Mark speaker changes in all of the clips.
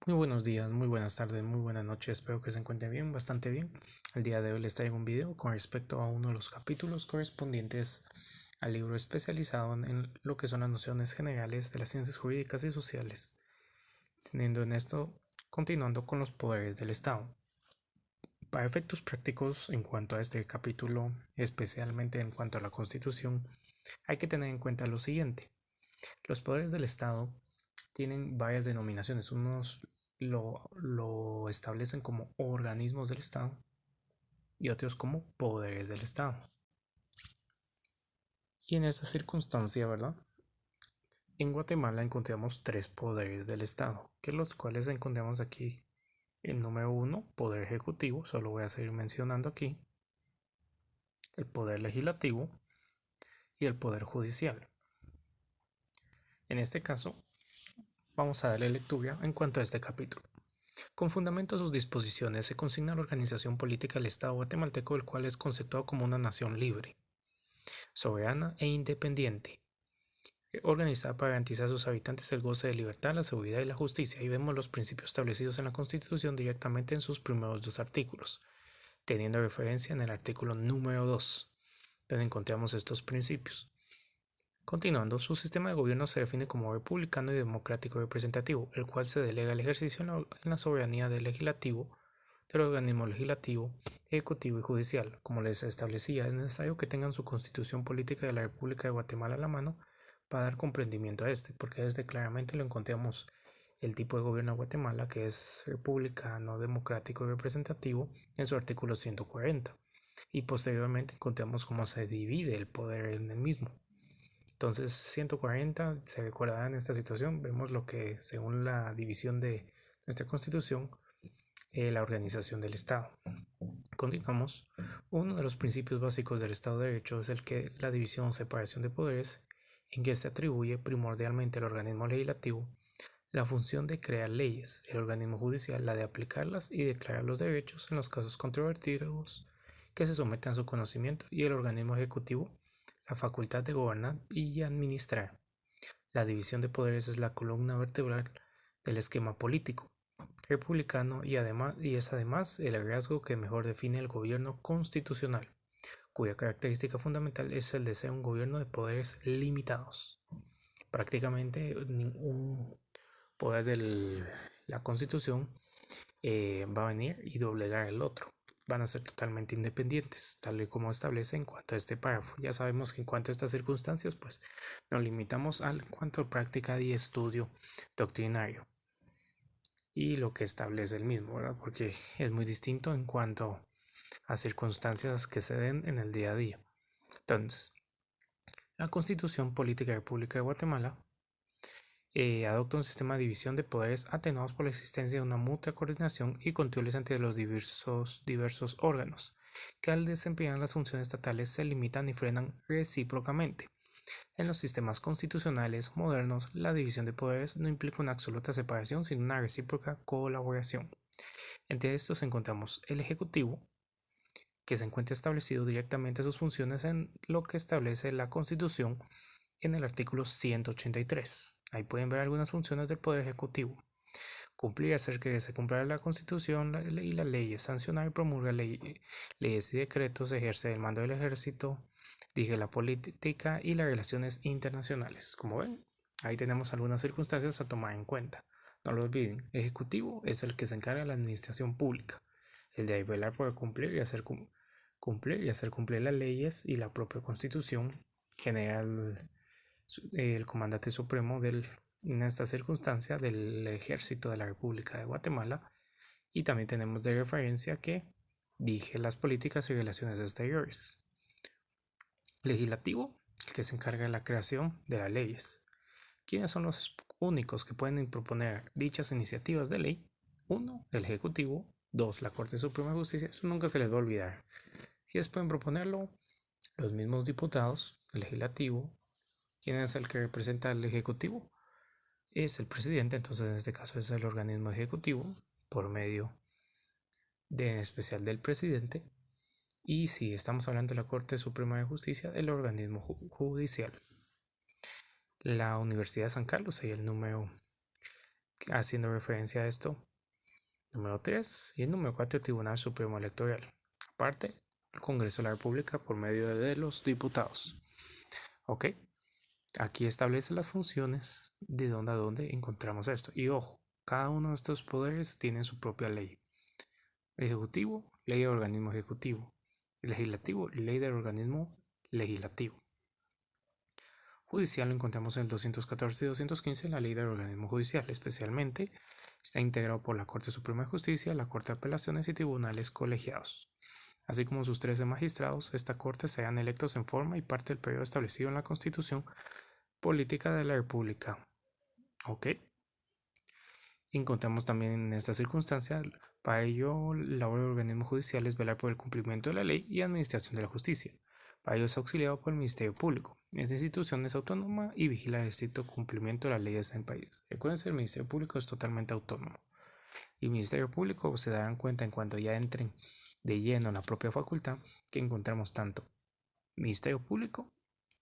Speaker 1: Muy buenos días, muy buenas tardes, muy buenas noches. Espero que se encuentren bien, bastante bien. El día de hoy les traigo un video con respecto a uno de los capítulos correspondientes al libro especializado en lo que son las nociones generales de las ciencias jurídicas y sociales, teniendo en esto, continuando con los poderes del Estado. Para efectos prácticos, en cuanto a este capítulo, especialmente en cuanto a la Constitución, hay que tener en cuenta lo siguiente. Los poderes del Estado tienen varias denominaciones. Unos lo establecen como organismos del Estado y otros como poderes del Estado. Y en esta circunstancia, ¿verdad? En Guatemala encontramos tres poderes del Estado, que los cuales encontramos aquí. El número uno, poder ejecutivo, solo voy a seguir mencionando aquí. El poder legislativo y el poder judicial. En este caso, vamos a darle lectura en cuanto a este capítulo. Con fundamento a sus disposiciones se consigna la organización política del Estado guatemalteco, el cual es conceptuado como una nación libre, soberana e independiente, organizada para garantizar a sus habitantes el goce de libertad, la seguridad y la justicia. Y vemos los principios establecidos en la Constitución directamente en sus primeros dos artículos, teniendo referencia en el artículo número 2, donde encontramos estos principios. Continuando, su sistema de gobierno se define como republicano y democrático representativo, el cual se delega el ejercicio en la soberanía del legislativo, del organismo legislativo, ejecutivo y judicial. Como les establecía, es necesario que tengan su constitución política de la República de Guatemala a la mano para dar comprendimiento a este, porque desde claramente lo encontramos el tipo de gobierno de Guatemala, que es republicano, democrático y representativo, en su artículo 140. Y posteriormente encontramos cómo se divide el poder en el mismo. Entonces, 140, se recordará en esta situación, vemos lo que, según la división de nuestra constitución, la organización del Estado. Continuamos. Uno de los principios básicos del Estado de Derecho es el que la división o separación de poderes, en que se atribuye primordialmente al organismo legislativo la función de crear leyes, el organismo judicial la de aplicarlas y declarar los derechos en los casos controvertidos que se someten a su conocimiento, y el organismo ejecutivo la facultad de gobernar y administrar. La división de poderes es la columna vertebral del esquema político republicano y es además el rasgo que mejor define el gobierno constitucional, cuya característica fundamental es el de ser un gobierno de poderes limitados. Prácticamente ningún poder de la Constitución va a venir y doblegar el otro. Van a ser totalmente independientes, tal y como establece en cuanto a este párrafo. Ya sabemos que en cuanto a estas circunstancias, pues nos limitamos en cuanto a práctica y estudio doctrinario y lo que establece el mismo, ¿verdad? Porque es muy distinto en cuanto a circunstancias que se den en el día a día. Entonces, la Constitución Política de la República de Guatemala adopta un sistema de división de poderes atenuados por la existencia de una mutua coordinación y controles entre los diversos órganos, que al desempeñar las funciones estatales se limitan y frenan recíprocamente. En los sistemas constitucionales modernos, la división de poderes no implica una absoluta separación, sino una recíproca colaboración. Entre estos encontramos el Ejecutivo, que se encuentra establecido directamente sus funciones en lo que establece la Constitución en el artículo 183. Ahí pueden ver algunas funciones del Poder Ejecutivo: cumplir, hacer que se cumpla la Constitución y las leyes, sancionar y promulgar leyes y decretos, ejerce el mando del ejército, dirige la política y las relaciones internacionales. Como ven, ahí tenemos algunas circunstancias a tomar en cuenta. No lo olviden, Ejecutivo es el que se encarga de la administración pública, el de velar por cumplir y hacer cumplir las leyes y la propia Constitución, general el comandante supremo en esta circunstancia del ejército de la República de Guatemala, y también tenemos de referencia que dirige las políticas y relaciones exteriores. Legislativo, el que se encarga de la creación de las leyes. ¿Quiénes son los únicos que pueden proponer dichas iniciativas de ley? Uno, el Ejecutivo. Dos, la Corte Suprema de Justicia. Eso nunca se les va a olvidar. ¿Quiénes pueden proponerlo? Los mismos diputados, el Legislativo. ¿Quién es el que representa al Ejecutivo? Es el presidente. Entonces en este caso es el organismo ejecutivo por medio en especial del presidente. Y si estamos hablando de la Corte Suprema de Justicia, el organismo judicial. La Universidad de San Carlos, ahí el número haciendo referencia a esto. Número 3 y el número 4, el Tribunal Supremo Electoral. Aparte, el Congreso de la República por medio de los diputados. Ok, aquí establece las funciones de dónde a dónde encontramos esto. Y ojo, cada uno de estos poderes tiene su propia ley. Ejecutivo, ley de organismo ejecutivo. Legislativo, ley del organismo legislativo. Judicial lo encontramos en el 214 y 215 en la ley del organismo judicial. Especialmente está integrado por la Corte Suprema de Justicia, la Corte de Apelaciones y tribunales colegiados. Así como sus 13 magistrados, esta Corte serán electos en forma y parte del periodo establecido en la Constitución Política de la República. Ok. Encontramos también en esta circunstancia, para ello, la labor del organismo judicial es velar por el cumplimiento de la ley y administración de la justicia. Para ello es auxiliado por el Ministerio Público. Esta institución es autónoma y vigila el estricto cumplimiento de las leyes en el país. Recuerden, el Ministerio Público es totalmente autónomo. Y el Ministerio Público se darán cuenta en cuanto ya entren de lleno en la propia facultad que encontramos tanto Ministerio Público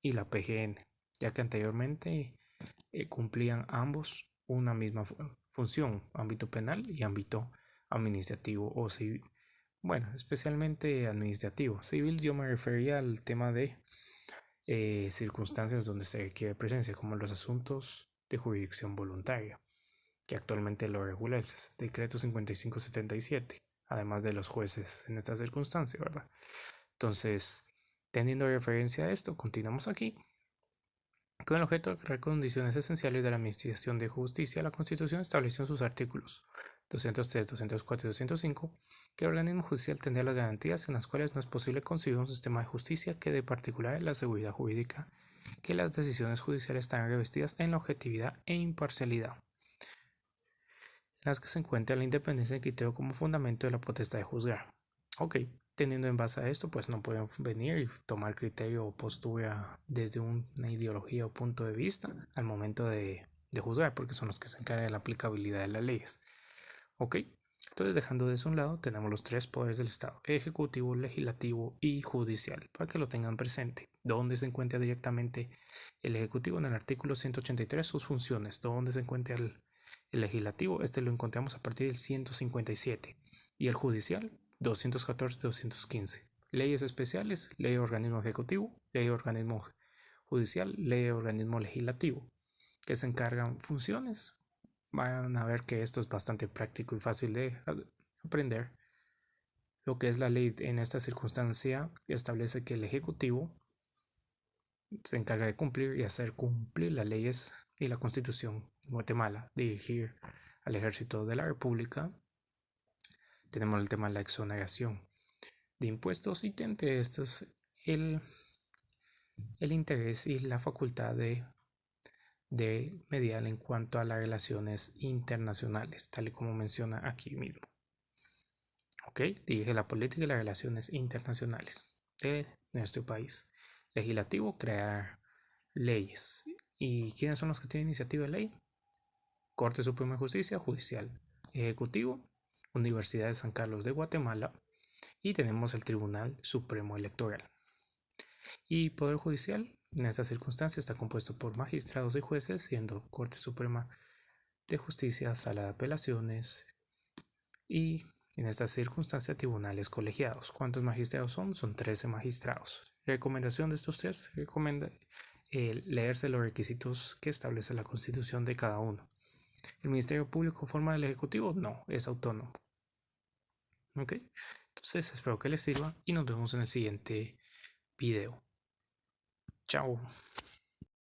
Speaker 1: y la PGN, ya que anteriormente cumplían ambos una misma función, ámbito penal y ámbito administrativo o civil. Bueno, especialmente administrativo. Civil yo me refería al tema de circunstancias donde se requiere presencia, como los asuntos de jurisdicción voluntaria, que actualmente lo regula el decreto 5577, además de los jueces en esta circunstancia, ¿verdad? Entonces, teniendo referencia a esto, continuamos aquí. Con el objeto de crear condiciones esenciales de la administración de justicia, la Constitución estableció en sus artículos 203, 204 y 205 que el organismo judicial tendrá las garantías en las cuales no es posible concebir un sistema de justicia que dé particular en la seguridad jurídica, que las decisiones judiciales están revestidas en la objetividad e imparcialidad, en las que se encuentra la independencia del criterio como fundamento de la potestad de juzgar. Ok, teniendo en base a esto, pues no pueden venir y tomar criterio o postura desde una ideología o punto de vista al momento de juzgar, porque son los que se encargan de la aplicabilidad de las leyes. Ok, entonces dejando de eso a un lado, tenemos los tres poderes del Estado: ejecutivo, legislativo y judicial, para que lo tengan presente. ¿Dónde se encuentra directamente el ejecutivo? En el artículo 183, sus funciones. ¿Dónde se encuentra el legislativo? Este lo encontramos a partir del 157. Y el judicial, 214-215. Leyes especiales, ley de organismo ejecutivo, ley de organismo judicial, ley de organismo legislativo, que se encargan funciones. Van a ver que esto es bastante práctico y fácil de aprender. Lo que es la ley en esta circunstancia establece que el ejecutivo se encarga de cumplir y hacer cumplir las leyes y la Constitución de Guatemala, dirigir al ejército de la República. Tenemos el tema de la exoneración de impuestos y entre estos el interés y la facultad de mediar en cuanto a las relaciones internacionales, tal y como menciona aquí mismo. Ok, dirige la política y las relaciones internacionales de nuestro país. Legislativo, crear leyes. ¿Y quiénes son los que tienen iniciativa de ley? Corte Suprema de Justicia, Judicial. Ejecutivo, Universidad de San Carlos de Guatemala. Y tenemos el Tribunal Supremo Electoral. Y Poder Judicial, en esta circunstancia, está compuesto por magistrados y jueces, siendo Corte Suprema de Justicia, Sala de Apelaciones y, en esta circunstancia, tribunales colegiados. ¿Cuántos magistrados son? Son 13 magistrados. Recomendación de estos tres: recomienda leerse los requisitos que establece la Constitución de cada uno. ¿El Ministerio Público forma del Ejecutivo? No, es autónomo. Ok, entonces espero que les sirva y nos vemos en el siguiente video. Chao.